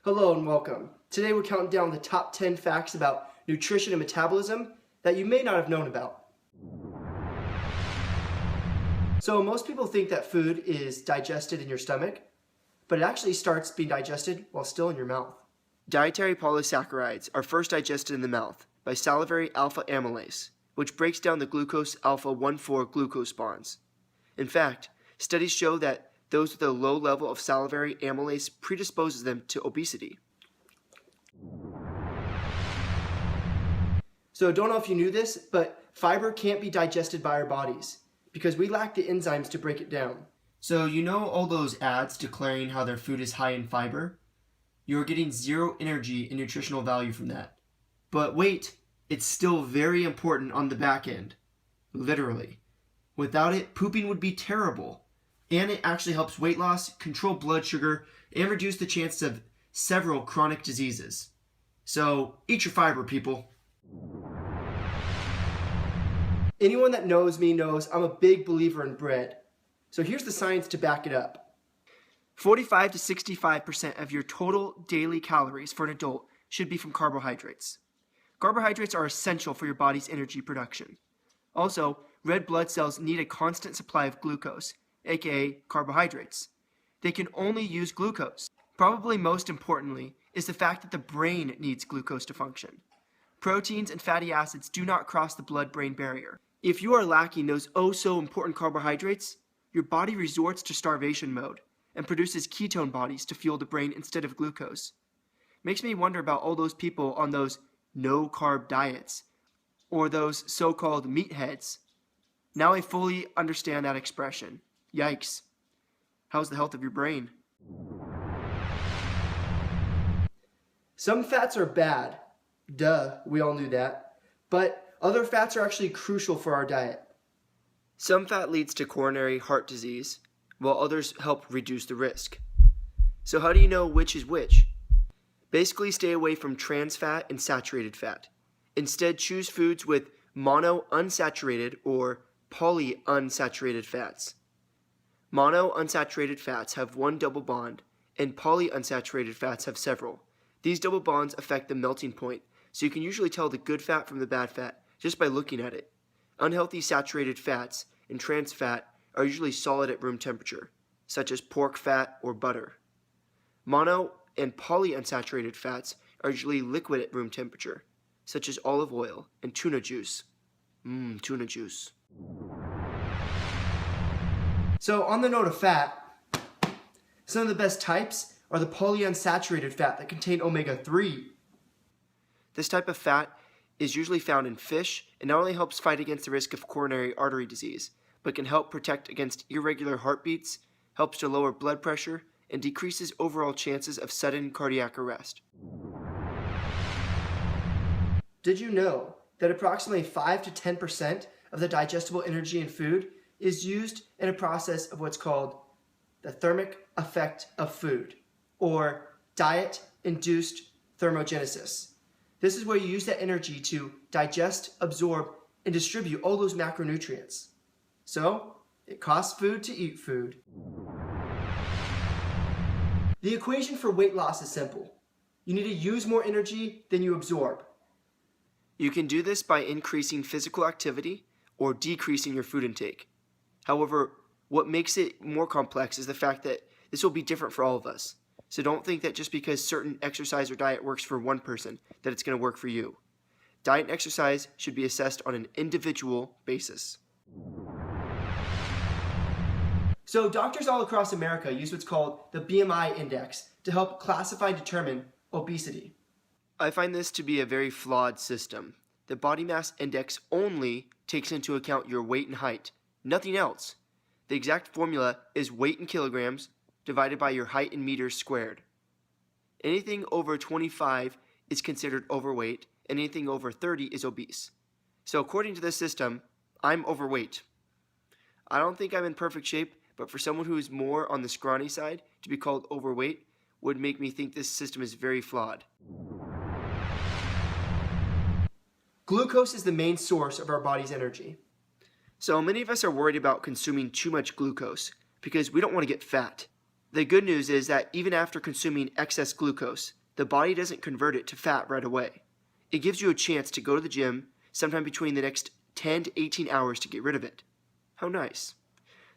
Hello and welcome. Today we're counting down the top 10 facts about nutrition and metabolism that you may not have known about. So most people think that food is digested in your stomach, but it actually starts being digested while still in your mouth. Dietary polysaccharides are first digested in the mouth by salivary alpha amylase, which breaks down the glucose alpha 1,4 glucose bonds. In fact, studies show that those with a low level of salivary amylase predisposes them to obesity. So don't know if you knew this, but fiber can't be digested by our bodies because we lack the enzymes to break it down. So you know all those ads declaring how their food is high in fiber? You're getting zero energy and nutritional value from that. But wait, it's still very important on the back end. Literally. Without it, pooping would be terrible. And it actually helps weight loss, control blood sugar, and reduce the chances of several chronic diseases. So eat your fiber, people. Anyone that knows me knows I'm a big believer in bread. So here's the science to back it up. 45 to 65% of your total daily calories for an adult should be from carbohydrates. Carbohydrates are essential for your body's energy production. Also, red blood cells need a constant supply of glucose, aka carbohydrates. They can only use glucose. Probably most importantly is the fact that the brain needs glucose to function. Proteins and fatty acids do not cross the blood-brain barrier. If you are lacking those oh-so-important carbohydrates, your body resorts to starvation mode and produces ketone bodies to fuel the brain instead of glucose. Makes me wonder about all those people on those no-carb diets, or those so-called meatheads. Now I fully understand that expression. Yikes. How's the health of your brain? Some fats are bad. Duh, we all knew that. But other fats are actually crucial for our diet. Some fat leads to coronary heart disease, while others help reduce the risk. So how do you know which is which? Basically stay away from trans fat and saturated fat. Instead, choose foods with monounsaturated or polyunsaturated fats. Monounsaturated fats have one double bond, and polyunsaturated fats have several. These double bonds affect the melting point, so you can usually tell the good fat from the bad fat just by looking at it. Unhealthy saturated fats and trans fat are usually solid at room temperature, such as pork fat or butter. Mono and polyunsaturated fats are usually liquid at room temperature, such as olive oil and tuna juice. Tuna juice. So on the note of fat, some of the best types are the polyunsaturated fat that contain omega-3. This type of fat is usually found in fish and not only helps fight against the risk of coronary artery disease, but can help protect against irregular heartbeats, helps to lower blood pressure, and decreases overall chances of sudden cardiac arrest. Did you know that approximately 5 to 10% of the digestible energy in food is used in a process of what's called the thermic effect of food, or diet-induced thermogenesis? This is where you use that energy to digest, absorb, and distribute all those macronutrients. So, it costs food to eat food. The equation for weight loss is simple. You need to use more energy than you absorb. You can do this by increasing physical activity or decreasing your food intake. However, what makes it more complex is the fact that this will be different for all of us. So don't think that just because certain exercise or diet works for one person, that it's going to work for you. Diet and exercise should be assessed on an individual basis. So doctors all across America use what's called the BMI index to help classify and determine obesity. I find this to be a very flawed system. The body mass index only takes into account your weight and height, nothing else. The exact formula is weight in kilograms divided by your height in meters squared. Anything over 25 is considered overweight, and anything over 30 is obese. So according to this system, I'm overweight. I don't think I'm in perfect shape, but for someone who is more on the scrawny side, to be called overweight would make me think this system is very flawed. Glucose is the main source of our body's energy. So many of us are worried about consuming too much glucose because we don't want to get fat. The good news is that even after consuming excess glucose, the body doesn't convert it to fat right away. It gives you a chance to go to the gym sometime between the next 10 to 18 hours to get rid of it. How nice.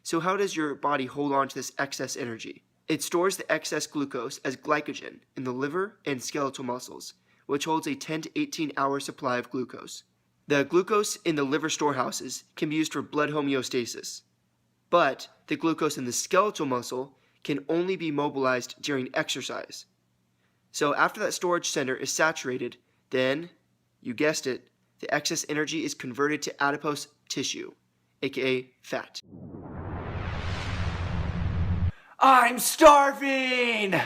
So how does your body hold on to this excess energy? It stores the excess glucose as glycogen in the liver and skeletal muscles, which holds a 10 to 18 hour supply of glucose. The glucose in the liver storehouses can be used for blood homeostasis, but the glucose in the skeletal muscle can only be mobilized during exercise. So after that storage center is saturated, then, you guessed it, the excess energy is converted to adipose tissue, aka fat. I'm starving!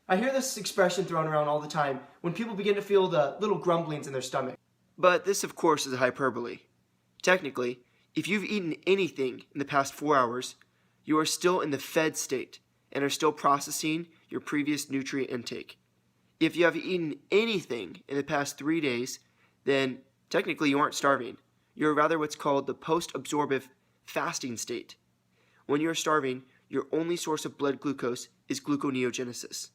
I hear this expression thrown around all the time when people begin to feel the little grumblings in their stomach. But this, of course, is a hyperbole. Technically, if you've eaten anything in the past 4 hours, you are still in the fed state and are still processing your previous nutrient intake. If you have eaten anything in the past 3 days, then technically you aren't starving. You're rather what's called the post-absorptive fasting state. When you're starving, your only source of blood glucose is gluconeogenesis.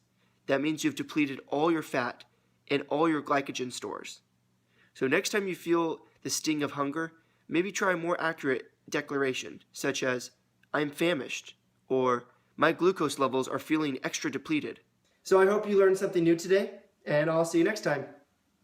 That means you've depleted all your fat and all your glycogen stores. So next time you feel the sting of hunger, maybe try a more accurate declaration, such as, I'm famished, or my glucose levels are feeling extra depleted. So I hope you learned something new today, and I'll see you next time.